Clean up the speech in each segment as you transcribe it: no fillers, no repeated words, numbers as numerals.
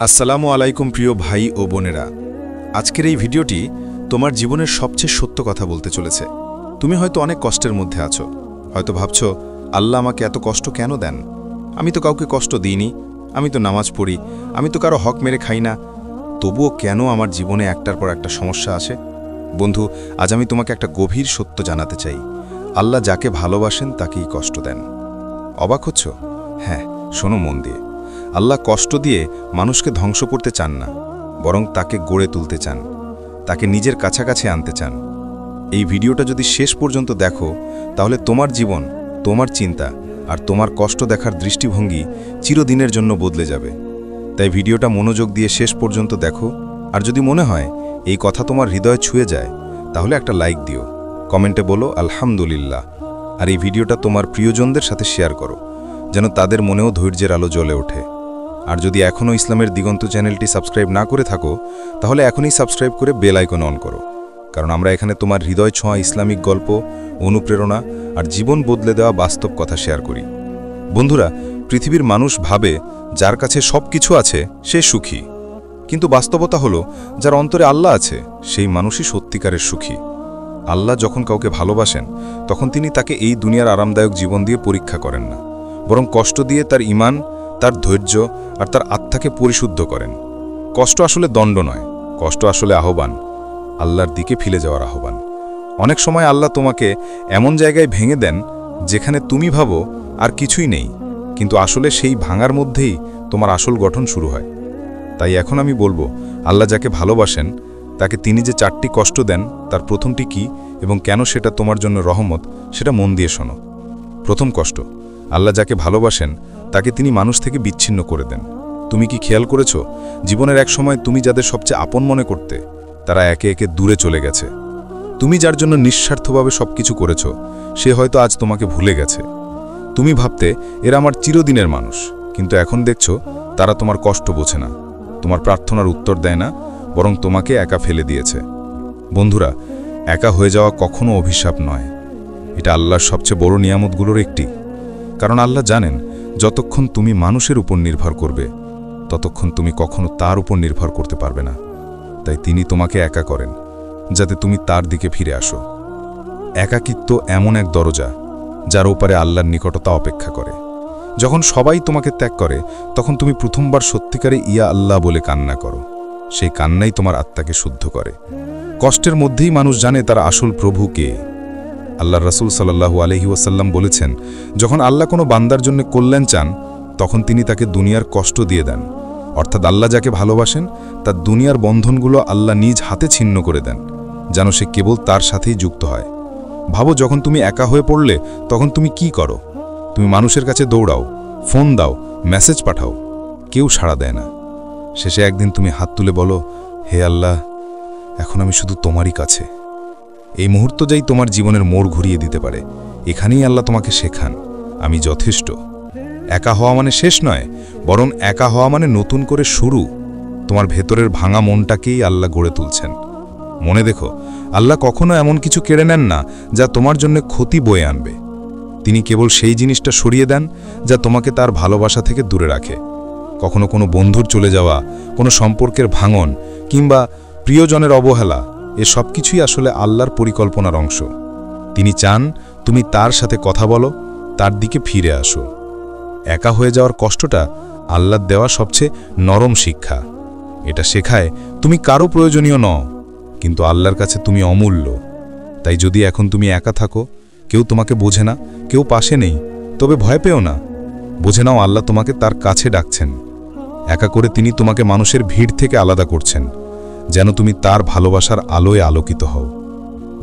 আসসালামু আলাইকুম প্রিয় ভাই ও বোনেরা। আজকের এই ভিডিওটি তোমার জীবনের সবচেয়ে সত্য কথা বলতে চলেছে। তুমি হয়তো অনেক কষ্টের মধ্যে আছো, হয়তো ভাবছো আল্লাহ আমাকে এত কষ্ট কেন দেন? আমি তো কাউকে কষ্ট দিইনি, আমি তো নামাজ পড়ি, আমি তো কারো হক মেরে খাই না, তবুও কেন আমার জীবনে একটার পর একটা সমস্যা আসে? বন্ধু, আজ আমি তোমাকে একটা গভীর সত্য জানাতে চাই। আল্লাহ যাকে ভালোবাসেন তাকেই কষ্ট দেন। অবাক হচ্ছ? হ্যাঁ, শোনো মন দিয়ে। আল্লাহ কষ্ট দিয়ে মানুষকে ধ্বংস করতে চান না, বরং তাকে গড়ে তুলতে চান, তাকে নিজের কাছাকাছি আনতে চান। এই ভিডিওটা যদি শেষ পর্যন্ত দেখো, তাহলে তোমার জীবন, তোমার চিন্তা আর তোমার কষ্ট দেখার দৃষ্টিভঙ্গি চিরদিনের জন্য বদলে যাবে। তাই ভিডিওটা মনোযোগ দিয়ে শেষ পর্যন্ত দেখো। আর যদি মনে হয় এই কথা তোমার হৃদয়ে ছুঁয়ে যায়, তাহলে একটা লাইক দিও, কমেন্টে বলো আলহামদুলিল্লাহ। আর এই ভিডিওটা তোমার প্রিয়জনদের সাথে শেয়ার করো, যেন তাদের মনেও ধৈর্যের আলো জ্বলে ওঠে। আর যদি এখনও ইসলামের দিগন্ত চ্যানেলটি সাবস্ক্রাইব না করে থাকো, তাহলে এখনই সাবস্ক্রাইব করে বেল আইকন অন করো, কারণ আমরা এখানে তোমার হৃদয় ছোঁয়া ইসলামিক গল্প, অনুপ্রেরণা আর জীবন বদলে দেওয়া বাস্তব কথা শেয়ার করি। বন্ধুরা, পৃথিবীর মানুষ ভাবে যার কাছে সব কিছু আছে সে সুখী, কিন্তু বাস্তবতা হলো যার অন্তরে আল্লাহ আছে সেই মানুষই সত্যিকারের সুখী। আল্লাহ যখন কাউকে ভালোবাসেন, তখন তিনি তাকে এই দুনিয়ার আরামদায়ক জীবন দিয়ে পরীক্ষা করেন না, বরং কষ্ট দিয়ে তার ঈমান, তার ধৈর্য আর তার আত্মাকে পরিশুদ্ধ করেন। কষ্ট আসলে দণ্ড নয়, কষ্ট আসলে আহ্বান, আল্লাহর দিকে ফিরে যাওয়ার আহ্বান। অনেক সময় আল্লাহ তোমাকে এমন জায়গায় ভেঙে দেন যেখানে তুমি ভাবো আর কিছুই নেই, কিন্তু আসলে সেই ভাঙার মধ্যেই তোমার আসল গঠন শুরু হয়। তাই এখন আমি বলবো, আল্লাহ যাকে ভালোবাসেন তাকে তিনি যে 4টি কষ্ট দেন, তার প্রথমটি কি এবং কেন সেটা তোমার জন্য রহমত, সেটা মন দিয়ে শোনো। প্রথম কষ্ট, আল্লাহ যাকে ভালোবাসেন তাকে তিনি মানুষ থেকে বিচ্ছিন্ন করে দেন। তুমি কি খেয়াল করেছো, জীবনের এক সময় তুমি যাদের সবচেয়ে আপন মনে করতে, তারা একে একে দূরে চলে গেছে। তুমি যার জন্য নিঃস্বার্থভাবে সবকিছু করেছো, সে হয়তো আজ তোমাকে ভুলে গেছে। তুমি ভাবতে এরা আমার চিরদিনের মানুষ, কিন্তু এখন দেখছো তারা তোমার কষ্ট বোঝে না, তোমার প্রার্থনার উত্তর দেয় না, বরং তোমাকে একা ফেলে দিয়েছে। বন্ধুরা, একা হয়ে যাওয়া কখনো অভিশাপ নয়, এটা আল্লাহর সবচেয়ে বড় নিয়ামতগুলোর একটি। কারণ আল্লাহ জানেন, যতক্ষণ তুমি মানুষের উপর নির্ভর করবে, ততক্ষণ তুমি কখনো তার উপর নির্ভর করতে পারবে না। তাই তিনি তোমাকে একা করেন, যাতে তুমি তার দিকে ফিরে আসো। একাকিত্ব এমন এক দরজা, যার ওপারে আল্লাহর নিকটতা অপেক্ষা করে। যখন সবাই তোমাকে ত্যাগ করে, তখন তুমি প্রথমবার সত্যিকারে ইয়া আল্লাহ বলে কান্না করো। সেই কান্নাই তোমার আত্মাকে শুদ্ধ করে। কষ্টের মধ্যেই মানুষ জানে তার আসল প্রভু কে। আল্লাহ রাসূল সাল্লাল্লাহু আলাইহি ওয়াসাল্লাম বলেছেন, যখন আল্লাহ কোনো বান্দার জন্য কল্যাণ চান, তখন তিনি তাকে দুনিয়ার কষ্ট দিয়ে দেন। অর্থাৎ আল্লাহ যাকে ভালোবাসেন তার দুনিয়ার বন্ধনগুলো আল্লাহ নিজ হাতে ছিন্ন করে দেন, যেন সে কেবল তার সাথেই যুক্ত হয়। ভাবো, যখন তুমি একা হয়ে পড়লে তখন তুমি কি করো? তুমি মানুষের কাছে দৌড়াও, ফোন দাও, মেসেজ পাঠাও, কেউ সাড়া দেয় না। শেষে একদিন তুমি হাত তুলে বলো, হে আল্লাহ, এখন আমি শুধু তোমারই কাছে। এই মুহূর্ত যাই তোমার জীবনের মোড় ঘুরিয়ে দিতে পারে। এখানেই আল্লাহ তোমাকে শেখান, আমি যথেষ্ট। একা হওয়া মানে শেষ নয়, বরং একা হওয়া মানে নতুন করে শুরু। তোমার ভেতরের ভাঙা মনটাকেই আল্লাহ গড়ে তুলছেন। মনে দেখো, আল্লাহ কখনো এমন কিছু কেড়ে নেন না যা তোমার জন্য ক্ষতি বয়ে আনবে। তিনি কেবল সেই জিনিসটা সরিয়ে দেন যা তোমাকে তার ভালোবাসা থেকে দূরে রাখে। কখনো কোনো বন্ধুর চলে যাওয়া, কোনো সম্পর্কের ভাঙন কিংবা প্রিয়জনের অবহেলা, এ সব কিছুই আসলে আল্লাহর পরিকল্পনার অংশ। তিনি চান তুমি তার সাথে কথা বলো, তার দিকে ফিরে আসো। একা হয়ে যাওয়ার কষ্টটা আল্লাহর দেওয়া সবচেয়ে নরম শিক্ষা। এটা শেখায় তুমি কারো প্রয়োজনীয় নও, কিন্তু আল্লাহর কাছে তুমি অমূল্য। তাই যদি এখন তুমি একা থাকো, কেউ তোমাকে বোঝে না, কেউ পাশে নেই, তবে ভয় পেও না। বুঝে নাও, আল্লাহ তোমাকে তার কাছে ডাকছেন। একা করে তিনি তোমাকে মানুষের ভিড় থেকে আলাদা করছেন, যেন তুমি তার ভালোবাসার আলোয় আলোকিত হও।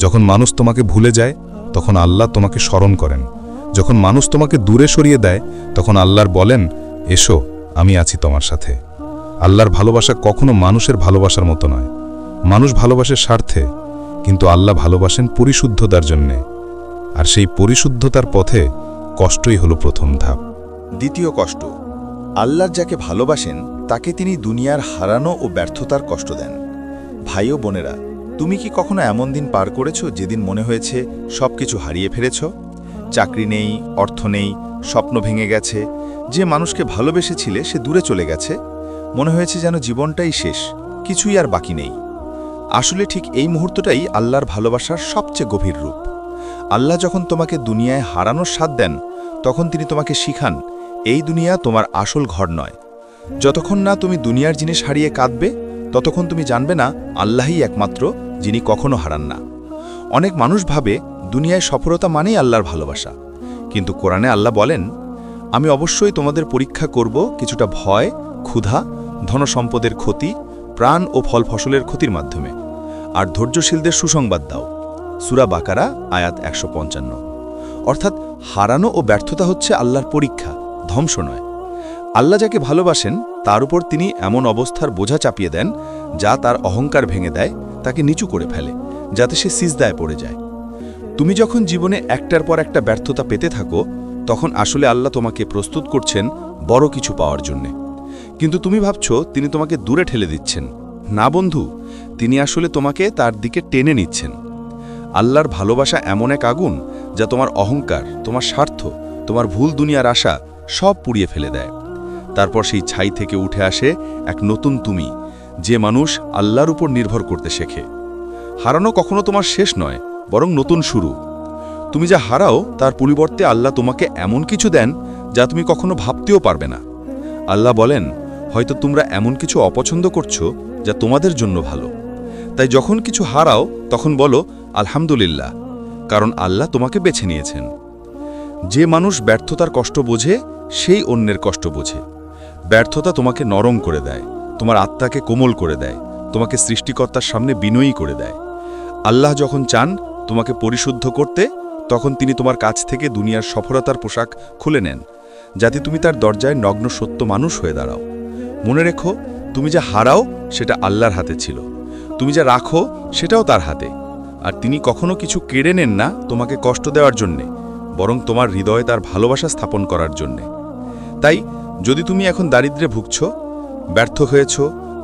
যখন মানুষ তোমাকে ভুলে যায়, তখন আল্লাহ তোমাকে স্মরণ করেন। যখন মানুষ তোমাকে দূরে সরিয়ে দেয়, তখন আল্লাহর বলেন, এসো, আমি আছি তোমার সাথে। আল্লাহর ভালোবাসা কখনো মানুষের ভালোবাসার মতো নয়। মানুষ ভালোবাসে স্বার্থে, কিন্তু আল্লাহ ভালোবাসেন পরিশুদ্ধতার জন্যে। আর সেই পরিশুদ্ধতার পথে কষ্টই হলো প্রথম ধাপ। দ্বিতীয় কষ্ট, আল্লাহর যাকে ভালোবাসেন তাকে তিনি দুনিয়ার হারানো ও ব্যর্থতার কষ্ট দেন। ভাই ও বোনেরা, তুমি কি কখনো এমন দিন পার করেছো যেদিন মনে হয়েছে সবকিছু হারিয়ে ফেলেছ? চাকরি নেই, অর্থ নেই, স্বপ্ন ভেঙে গেছে, যে মানুষকে ভালোবেসেছিলে সে দূরে চলে গেছে, মনে হয়েছে যেন জীবনটাই শেষ, কিছুই আর বাকি নেই। আসলে ঠিক এই মুহূর্তটাই আল্লাহর ভালোবাসার সবচেয়ে গভীর রূপ। আল্লাহ যখন তোমাকে দুনিয়ায় হারানোর স্বাদ দেন, তখন তিনি তোমাকে শিখান এই দুনিয়া তোমার আসল ঘর নয়। যতক্ষণ না তুমি দুনিয়ার জিনিস হারিয়ে কাঁদবে, ততক্ষণ তুমি জানবে না আল্লাহই একমাত্র, যিনি কখনো হারান না। অনেক মানুষ ভাবে দুনিয়ায় সফলতা মানেই আল্লাহর ভালোবাসা, কিন্তু কোরআনে আল্লাহ বলেন, আমি অবশ্যই তোমাদের পরীক্ষা করব কিছুটা ভয়, ক্ষুধা, ধনসম্পদের ক্ষতি, প্রাণ ও ফল ফসলের ক্ষতির মাধ্যমে, আর ধৈর্যশীলদের সুসংবাদ দাও। সূরা বাকারা আয়াত ১৫৫। অর্থাৎ হারানো ও ব্যর্থতা হচ্ছে আল্লাহর পরীক্ষা, ধ্বংস নয়। আল্লাহ যাকে ভালোবাসেন তার উপর তিনি এমন অবস্থার বোঝা চাপিয়ে দেন যা তার অহংকার ভেঙে দেয়, তাকে নিচু করে ফেলে, যাতে সে সিজদায় পড়ে যায়। তুমি যখন জীবনে একটার পর একটা ব্যর্থতা পেতে থাকো, তখন আসলে আল্লাহ তোমাকে প্রস্তুত করছেন বড় কিছু পাওয়ার জন্যে। কিন্তু তুমি ভাবছো তিনি তোমাকে দূরে ঠেলে দিচ্ছেন। না বন্ধু, তিনি আসলে তোমাকে তার দিকে টেনে নিচ্ছেন। আল্লাহর ভালোবাসা এমন এক আগুন যা তোমার অহংকার, তোমার স্বার্থ, তোমার ভুল দুনিয়ার আশা সব পুড়িয়ে ফেলে দেয়। তারপর সেই ছাই থেকে উঠে আসে এক নতুন তুমি, যে মানুষ আল্লাহর উপর নির্ভর করতে শেখে। হারানো কখনো তোমার শেষ নয়, বরং নতুন শুরু। তুমি যা হারাও তার পরিবর্তে আল্লাহ তোমাকে এমন কিছু দেন যা তুমি কখনো ভাবতেও পারবে না। আল্লাহ বলেন, হয়তো তোমরা এমন কিছু অপছন্দ করছো যা তোমাদের জন্য ভালো। তাই যখন কিছু হারাও তখন বলো আলহামদুলিল্লাহ, কারণ আল্লাহ তোমাকে বেছে নিয়েছেন। যে মানুষ ব্যর্থতার কষ্ট বোঝে সেই অন্যের কষ্ট বোঝে। ব্যর্থতা তোমাকে নরম করে দেয়, তোমার আত্মাকে কোমল করে দেয়, তোমাকে সৃষ্টিকর্তার সামনে বিনয়ী করে দেয়। আল্লাহ যখন চান তোমাকে পরিশুদ্ধ করতে, তখন তিনি তোমার কাছ থেকে দুনিয়ার সফলতার পোশাক খুলে নেন, যাতে তুমি তার দরজায় নগ্ন সত্য মানুষ হয়ে দাঁড়াও। মনে রেখো, তুমি যা হারাও সেটা আল্লাহর হাতে ছিল, তুমি যা রাখো সেটাও তার হাতে। আর তিনি কখনো কিছু কেড়ে নেন না তোমাকে কষ্ট দেওয়ার জন্যে, বরং তোমার হৃদয়ে তার ভালোবাসা স্থাপন করার জন্যে। তাই যদি তুমি এখন দারিদ্র্যে ভুগছ, ব্যর্থ হয়েছ,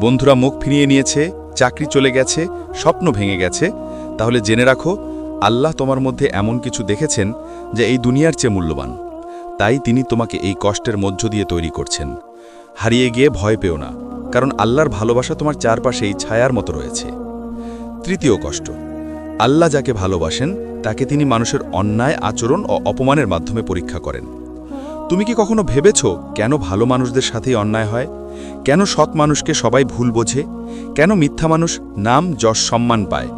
বন্ধুরা মুখ ফিরিয়ে নিয়েছে, চাকরি চলে গেছে, স্বপ্ন ভেঙে গেছে, তাহলে জেনে রাখো আল্লাহ তোমার মধ্যে এমন কিছু দেখেছেন যা এই দুনিয়ার চেয়ে মূল্যবান। তাই তিনি তোমাকে এই কষ্টের মধ্য দিয়ে তৈরি করছেন। হারিয়ে গিয়ে ভয় পেও না, কারণ আল্লাহর ভালোবাসা তোমার চারপাশেই ছায়ার মতো রয়েছে। তৃতীয় কষ্ট, আল্লাহ যাকে ভালোবাসেন তাকে তিনি মানুষের অন্যায় আচরণ ও অপমানের মাধ্যমে পরীক্ষা করেন। তুমি কি কখনো ভেবেছ কেন ভালো মানুষদের সাথেই অন্যায় হয়? কেন সৎ মানুষকে সবাই ভুল বোঝে? কেন মিথ্যা মানুষ নাম যশ সম্মান পায়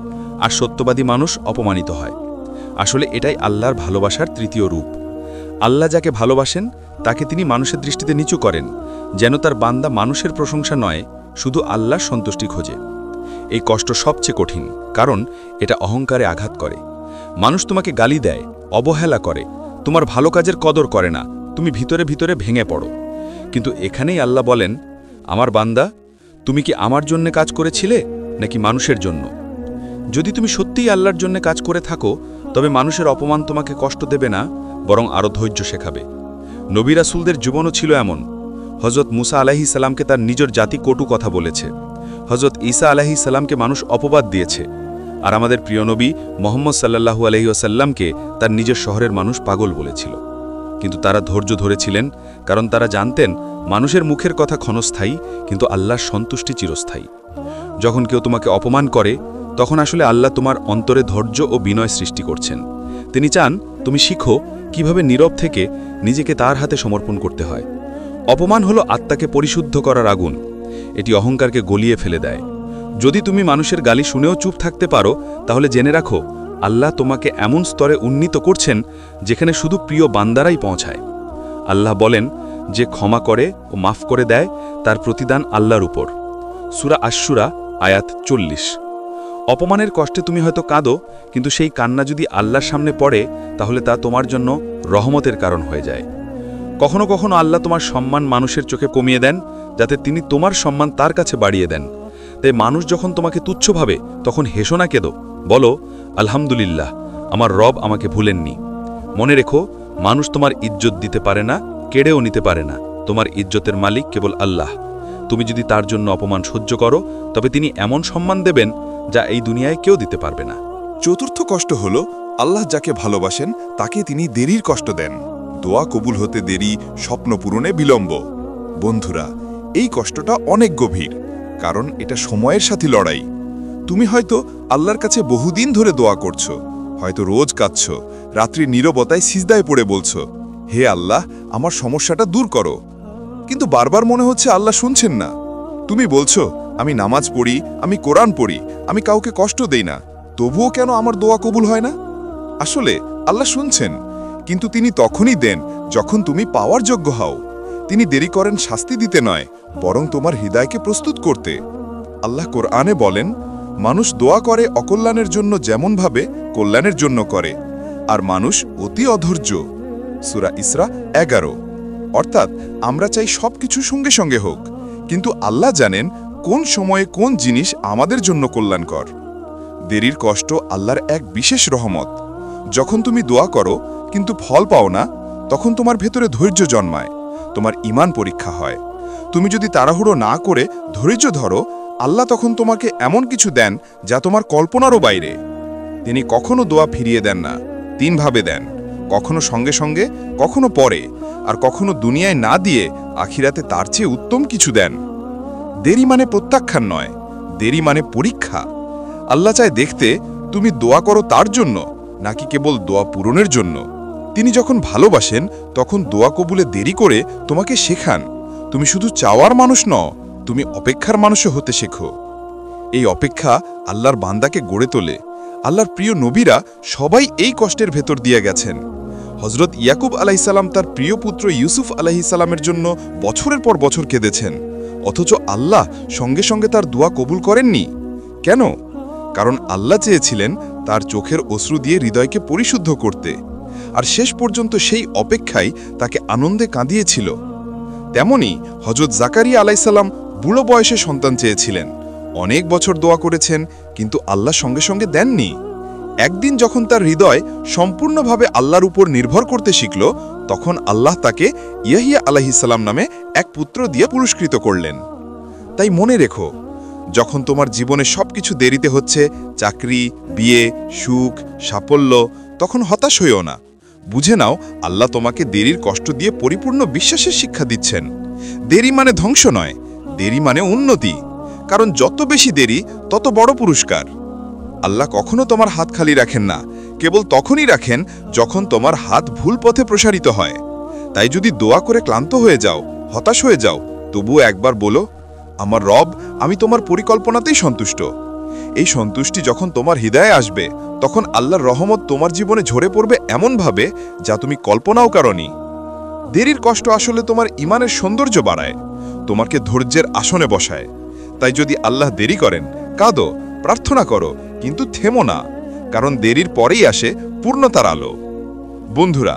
আর সত্যবাদী মানুষ অপমানিত হয়? আসলে এটাই আল্লাহর ভালোবাসার তৃতীয় রূপ। আল্লাহ যাকে ভালোবাসেন তাকে তিনি মানুষের দৃষ্টিতে নিচু করেন, যেন তার বান্দা মানুষের প্রশংসা নয়, শুধু আল্লাহর সন্তুষ্টি খোঁজে। এই কষ্ট সবচেয়ে কঠিন, কারণ এটা অহংকারে আঘাত করে। মানুষ তোমাকে গালি দেয়, অবহেলা করে, তোমার ভালো কাজের কদর করে না, তুমি ভিতরে ভিতরে ভেঙে পড়ো। কিন্তু এখানেই আল্লাহ বলেন, আমার বান্দা, তুমি কি আমার জন্য কাজ করেছিলে নাকি মানুষের জন্য? যদি তুমি সত্যিই আল্লাহর জন্য কাজ করে থাকো, তবে মানুষের অপমান তোমাকে কষ্ট দেবে না, বরং আরও ধৈর্য শেখাবে। নবী রাসূলদের জীবনও ছিল এমন। হযরত মুসা আলাইহিস সালামকে তার নিজের জাতি কটু কথা বলেছে, হযরত ঈসা আলাইহিস সালামকে মানুষ অপবাদ দিয়েছে, আর আমাদের প্রিয় নবী মুহাম্মদ সাল্লাল্লাহু আলাইহি ওয়াসাল্লামকে তার নিজের শহরের মানুষ পাগল বলেছিল। কিন্তু তারা ধৈর্য ধরেছিলেন, কারণ তারা জানতেন মানুষের মুখের কথা ক্ষণস্থায়ী, কিন্তু আল্লাহর সন্তুষ্টি চিরস্থায়ী। যখন কেউ তোমাকে অপমান করে, তখন আসলে আল্লাহ তোমার অন্তরে ধৈর্য ও বিনয় সৃষ্টি করছেন। তিনি চান তুমি শিখো কিভাবে নীরব থেকে নিজেকে তার হাতে সমর্পণ করতে হয়। অপমান হলো আত্মাকে পরিশুদ্ধ করার আগুন, এটি অহংকারকে গলিয়ে ফেলে দেয়। যদি তুমি মানুষের গালি শুনেও চুপ থাকতে পারো, তাহলে জেনে রাখো আল্লাহ তোমাকে এমন স্তরে উন্নীত করছেন যেখানে শুধু প্রিয় বান্দারাই পৌঁছায়। আল্লাহ বলেন, যে ক্ষমা করে ও মাফ করে দেয় তার প্রতিদান আল্লাহর উপর। সূরা আশ-শুরা আয়াত 40। অপমানের কষ্টে তুমি হয়তো কাঁদো, কিন্তু সেই কান্না যদি আল্লাহর সামনে পড়ে, তাহলে তা তোমার জন্য রহমতের কারণ হয়ে যায়। কখনো কখনো আল্লাহ তোমার সম্মান মানুষের চোখে কমিয়ে দেন, যাতে তিনি তোমার সম্মান তার কাছে বাড়িয়ে দেন। তাই মানুষ যখন তোমাকে তুচ্ছ ভাবে, তখন হেসো না, কেঁদো, বলো আলহামদুলিল্লাহ, আমার রব আমাকে ভুলেননি। মনে রেখো, মানুষ তোমার ইজ্জত দিতে পারে না, কেড়েও নিতে পারে না। তোমার ইজ্জতের মালিক কেবল আল্লাহ। তুমি যদি তার জন্য অপমান সহ্য করো, তবে তিনি এমন সম্মান দেবেন যা এই দুনিয়ায় কেউ দিতে পারবে না। চতুর্থ কষ্ট হল, আল্লাহ যাকে ভালোবাসেন তাকে তিনি দেরির কষ্ট দেন। দোয়া কবুল হতে দেরি, স্বপ্ন পূরণে বিলম্ব। বন্ধুরা, এই কষ্টটা অনেক গভীর, কারণ এটা সময়ের সাথে লড়াই। তুমি হয়তো আল্লাহর কাছে বহুদিন ধরে দোয়া করছো, হয়তো রোজ কাঁদছ, রাত্রি নীরবতায় সিজদায় পড়ে বলছো, হে আল্লাহ, আমার সমস্যাটা দূর করো। কিন্তু বারবার মনে হচ্ছে আল্লাহ শুনছেন না। তুমি বলছো, আমি নামাজ পড়ি, আমি কোরআন পড়ি, আমি কাউকে কষ্ট দেই না, তবুও কেন আমার দোয়া কবুল হয় না? আসলে আল্লাহ শুনছেন, কিন্তু তিনি তখনই দেন যখন তুমি পাওয়ার যোগ্য হও। তিনি দেরি করেন শাস্তি দিতে নয়, বরং তোমার হৃদয়কে প্রস্তুত করতে। আল্লাহ কোরআনে বলেন, মানুষ দোয়া করে অকল্যাণের জন্য যেমনভাবে কল্যাণের জন্য করে, আর মানুষ অতি অধৈর্য। সূরা ইসরা 11। অর্থাৎ আমরা চাই সবকিছু সঙ্গে সঙ্গে হোক, কিন্তু আল্লাহ জানেন কোন সময়ে কোন জিনিস আমাদের জন্য কল্যাণকর। দেরির কষ্ট আল্লাহর এক বিশেষ রহমত। যখন তুমি দোয়া করো কিন্তু ফল পাও না, তখন তোমার ভেতরে ধৈর্য জন্মায়, তোমার ঈমান পরীক্ষা হয়। তুমি যদি তাড়াহুড়ো না করে ধৈর্য ধরো, আল্লাহ তখন তোমাকে এমন কিছু দেন যা তোমার কল্পনারও বাইরে। তিনি কখনো দোয়া ফিরিয়ে দেন না, তিনভাবে দেন, কখনো সঙ্গে সঙ্গে, কখনো পরে, আর কখনো দুনিয়ায় না দিয়ে আখিরাতে তার চেয়ে উত্তম কিছু দেন। দেরি মানে প্রত্যাখ্যান নয়, দেরি মানে পরীক্ষা। আল্লাহ চায় দেখতে তুমি দোয়া করো তার জন্য, নাকি কেবল দোয়া পূরণের জন্য। তিনি যখন ভালোবাসেন তখন দোয়া কবুলে দেরি করে তোমাকে শেখান তুমি শুধু চাওয়ার মানুষ নও, তুমি অপেক্ষার মানুষও হতে শেখো। এই অপেক্ষা আল্লাহর বান্দাকে গড়ে তোলে। আল্লাহর প্রিয় নবীরা সবাই এই কষ্টের ভেতর দিয়ে গেছেন। হজরত ইয়াকুব আলাইসাল্লাম তার প্রিয় পুত্র ইউসুফ আলাইসাল্লামের জন্য বছরের পর বছর কেঁদেছেন, অথচ আল্লাহ সঙ্গে সঙ্গে তার দোয়া কবুল করেননি। কেন? কারণ আল্লাহ চেয়েছিলেন তার চোখের অশ্রু দিয়ে হৃদয়কে পরিশুদ্ধ করতে, আর শেষ পর্যন্ত সেই অপেক্ষাই তাকে আনন্দে কাঁদিয়েছিল। তেমনি হজরত জাকারিয়া আলাইসাল্লাম বুড়ো বয়সে সন্তান চেয়েছিলেন, অনেক বছর দোয়া করেছেন, কিন্তু আল্লাহ সঙ্গে সঙ্গে দেননি। একদিন যখন তার হৃদয় সম্পূর্ণভাবে আল্লাহর উপর নির্ভর করতে শিখল, তখন আল্লাহ তাকে ইয়াহিয়া আলাইহিসসালাম নামে এক পুত্র দিয়ে পুরস্কৃত করলেন। তাই মনে রেখো, যখন তোমার জীবনে সবকিছু দেরিতে হচ্ছে, চাকরি, বিয়ে, সুখ, সাফল্য, তখন হতাশ হইও না। বুঝে নাও আল্লাহ তোমাকে দেরির কষ্ট দিয়ে পরিপূর্ণ বিশ্বাসের শিক্ষা দিচ্ছেন। দেরি মানে ধ্বংস নয়, দেরি মানে উন্নতি। কারণ যত বেশি দেরি তত বড় পুরস্কার। আল্লাহ কখনো তোমার হাত খালি রাখেন না, কেবল তখনই রাখেন যখন তোমার হাত ভুল পথে প্রসারিত হয়। তাই যদি দোয়া করে ক্লান্ত হয়ে যাও, হতাশ হয়ে যাও, তবুও একবার বলো, আমার রব, আমি তোমার পরিকল্পনাতেই সন্তুষ্ট। এই সন্তুষ্টি যখন তোমার হৃদয়ে আসবে, তখন আল্লাহর রহমত তোমার জীবনে ঝরে পড়বে এমনভাবে যা তুমি কল্পনাও করনি। দেরির কষ্ট আসলে তোমার ঈমানের সৌন্দর্য বাড়ায়, তোমাকে ধৈর্যের আসনে বসায়। তাই যদি আল্লাহ দেরি করেন, কাঁদো, প্রার্থনা করো, কিন্তু থেমো না, কারণ দেরির পরেই আসে পূর্ণতার আলো। বন্ধুরা,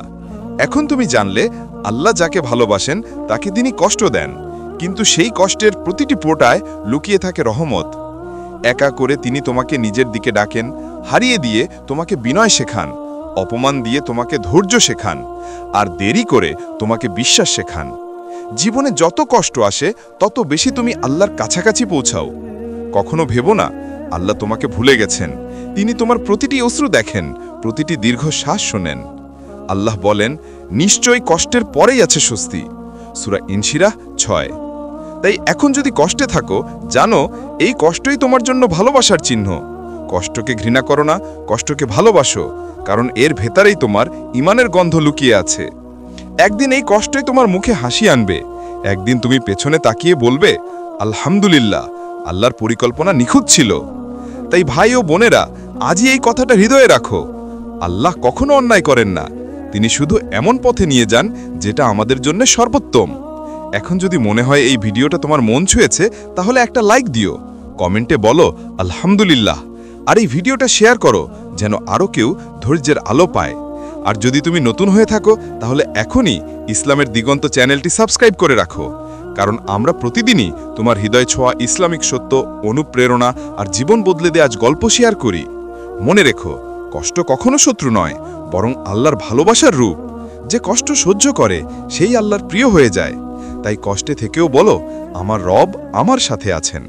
এখন তুমি জানলে আল্লাহ যাকে ভালোবাসেন তাকে তিনি কষ্ট দেন, কিন্তু সেই কষ্টের প্রতিটি ফোঁটায় লুকিয়ে থাকে রহমত। একা করে তিনি তোমাকে নিজের দিকে ডাকেন, হারিয়ে দিয়ে তোমাকে বিনয় শেখান, অপমান দিয়ে তোমাকে ধৈর্য শেখান, আর দেরি করে তোমাকে বিশ্বাস শেখান। জীবনে যত কষ্ট আসে তত বেশি তুমি আল্লাহর কাছাকাছি পৌঁছাও। কখনো ভেবো না আল্লাহ তোমাকে ভুলে গেছেন। তিনি তোমার প্রতিটি অশ্রু দেখেন, প্রতিটি দীর্ঘ শ্বাস শোনেন। আল্লাহ বলেন, নিশ্চয়ই কষ্টের পরেই আছে স্বস্তি। সূরা ইনশিরাহ 6। তাই এখন যদি কষ্টে থাকো, জানো এই কষ্টই তোমার জন্য ভালোবাসার চিহ্ন। কষ্টকে ঘৃণা করো না, কষ্টকে ভালোবাসো, কারণ এর ভেতরেই তোমার ঈমানের গন্ধ লুকিয়ে আছে। একদিন এই কষ্টই তোমার মুখে হাসি আনবে। একদিন তুমি পেছনে তাকিয়ে বলবে, আলহামদুলিল্লাহ, আল্লাহর পরিকল্পনা নিখুঁত ছিল। তাই ভাই ও বোনেরা, আজই এই কথাটা হৃদয়ে রাখো, আল্লাহ কখনো অন্যায় করেন না। তিনি শুধু এমন পথে নিয়ে যান যেটা আমাদের জন্য সর্বোত্তম। এখন যদি মনে হয় এই ভিডিওটা তোমার মন ছুঁয়েছে, তাহলে একটা লাইক দিও, কমেন্টে বলো আলহামদুলিল্লাহ, আর এই ভিডিওটা শেয়ার করো যেন আরও কেউ ধৈর্যের আলো পায়। আর যদি তুমি নতুন হয়ে থাকো, তাহলে এখনই ইসলামের দিগন্ত চ্যানেলটি সাবস্ক্রাইব করে রাখো, কারণ আমরা প্রতিদিনই তোমার হৃদয় ছোঁয়া ইসলামিক সত্য, অনুপ্রেরণা আর জীবন বদলে দেওয়া গল্প শেয়ার করি। মনে রেখো, কষ্ট কখনো শত্রু নয়, বরং আল্লাহর ভালোবাসার রূপ। যে কষ্ট সহ্য করে সেই আল্লাহর প্রিয় হয়ে যায়। তাই কষ্টে থেকেও বলো, আমার রব আমার সাথে আছেন।